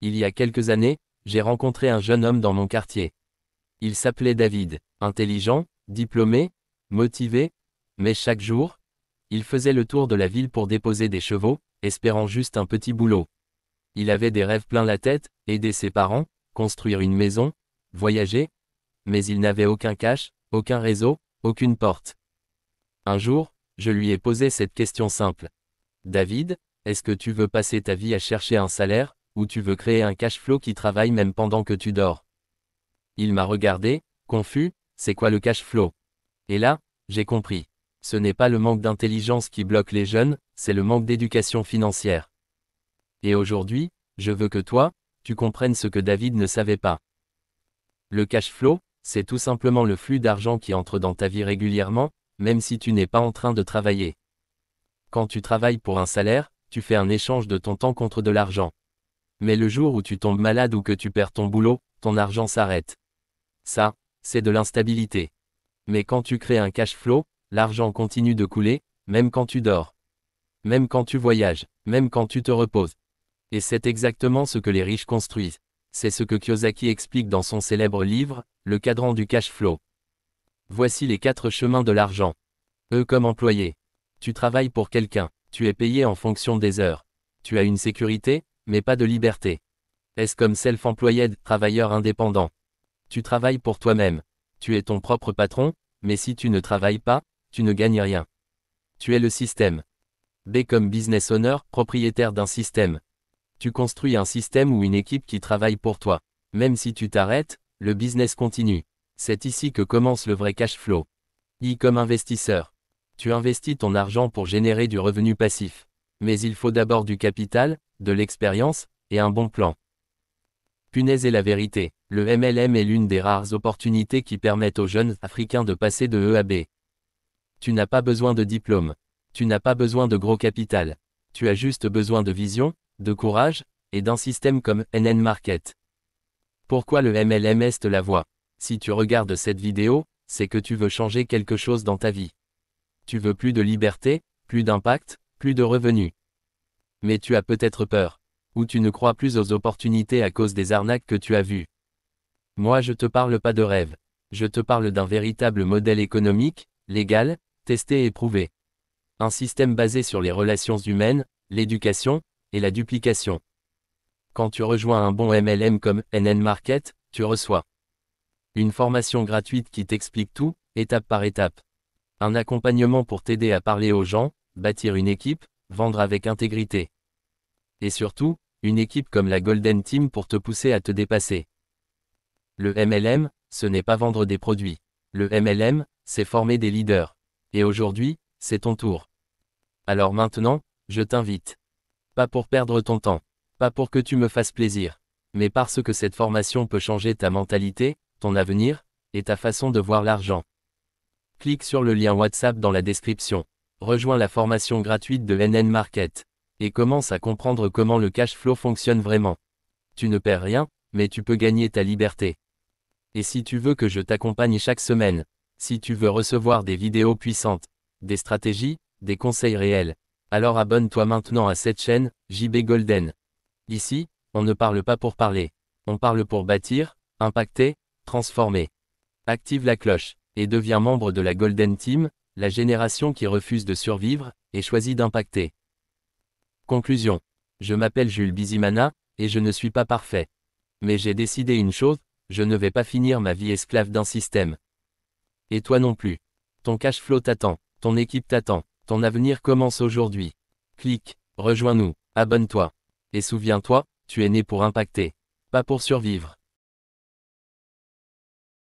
Il y a quelques années, j'ai rencontré un jeune homme dans mon quartier. Il s'appelait David, intelligent, diplômé, motivé, mais chaque jour, il faisait le tour de la ville pour déposer des chevaux, espérant juste un petit boulot. Il avait des rêves plein la tête, aider ses parents, construire une maison, voyager, mais il n'avait aucun cash, aucun réseau, aucune porte. Un jour, je lui ai posé cette question simple. David, est-ce que tu veux passer ta vie à chercher un salaire, ou tu veux créer un cash flow qui travaille même pendant que tu dors? Il m'a regardé, confus, c'est quoi le cash flow? Et là, j'ai compris. Ce n'est pas le manque d'intelligence qui bloque les jeunes, c'est le manque d'éducation financière. Et aujourd'hui, je veux que toi, tu comprennes ce que David ne savait pas. Le cash flow, c'est tout simplement le flux d'argent qui entre dans ta vie régulièrement, même si tu n'es pas en train de travailler. Quand tu travailles pour un salaire, tu fais un échange de ton temps contre de l'argent. Mais le jour où tu tombes malade ou que tu perds ton boulot, ton argent s'arrête. Ça, c'est de l'instabilité. Mais quand tu crées un cash flow, l'argent continue de couler, même quand tu dors. Même quand tu voyages, même quand tu te reposes. Et c'est exactement ce que les riches construisent. C'est ce que Kiyosaki explique dans son célèbre livre, Le cadran du cash flow. Voici les 4 chemins de l'argent. E comme employé. Tu travailles pour quelqu'un, tu es payé en fonction des heures. Tu as une sécurité, mais pas de liberté. S comme self-employed, travailleur indépendant. Tu travailles pour toi-même. Tu es ton propre patron, mais si tu ne travailles pas, tu ne gagnes rien. Tu es le système. B comme business owner, propriétaire d'un système. Tu construis un système ou une équipe qui travaille pour toi. Même si tu t'arrêtes, le business continue. C'est ici que commence le vrai cash flow. I comme investisseur. Tu investis ton argent pour générer du revenu passif. Mais il faut d'abord du capital, de l'expérience, et un bon plan. Punaise est la vérité, le MLM est l'une des rares opportunités qui permettent aux jeunes Africains de passer de E à B. Tu n'as pas besoin de diplôme. Tu n'as pas besoin de gros capital. Tu as juste besoin de vision, de courage, et d'un système comme NN Market. Pourquoi le MLM est la voie? Si tu regardes cette vidéo, c'est que tu veux changer quelque chose dans ta vie. Tu veux plus de liberté, plus d'impact, plus de revenus. Mais tu as peut-être peur. Ou tu ne crois plus aux opportunités à cause des arnaques que tu as vues. Moi je te parle pas de rêve. Je te parle d'un véritable modèle économique, légal, testé et prouvé. Un système basé sur les relations humaines, l'éducation, et la duplication. Quand tu rejoins un bon MLM comme NN Market, tu reçois une formation gratuite qui t'explique tout, étape par étape. Un accompagnement pour t'aider à parler aux gens, bâtir une équipe, vendre avec intégrité. Et surtout, une équipe comme la Golden Team pour te pousser à te dépasser. Le MLM, ce n'est pas vendre des produits. Le MLM, c'est former des leaders. Et aujourd'hui, c'est ton tour. Alors maintenant, je t'invite. Pas pour perdre ton temps. Pas pour que tu me fasses plaisir. Mais parce que cette formation peut changer ta mentalité, ton avenir, et ta façon de voir l'argent. Clique sur le lien WhatsApp dans la description. Rejoins la formation gratuite de NN Market. Et commence à comprendre comment le cash flow fonctionne vraiment. Tu ne perds rien, mais tu peux gagner ta liberté. Et si tu veux que je t'accompagne chaque semaine, si tu veux recevoir des vidéos puissantes, des stratégies, des conseils réels, alors abonne-toi maintenant à cette chaîne, JB Golden. Ici, on ne parle pas pour parler. On parle pour bâtir, impacter, transformer. Active la cloche, et deviens membre de la Golden Team, la génération qui refuse de survivre, et choisit d'impacter. Conclusion. Je m'appelle Jules Bizimana, et je ne suis pas parfait. Mais j'ai décidé une chose, je ne vais pas finir ma vie esclave d'un système. Et toi non plus. Ton cash flow t'attend, ton équipe t'attend, ton avenir commence aujourd'hui. Clique, rejoins-nous, abonne-toi. Et souviens-toi, tu es né pour impacter, pas pour survivre.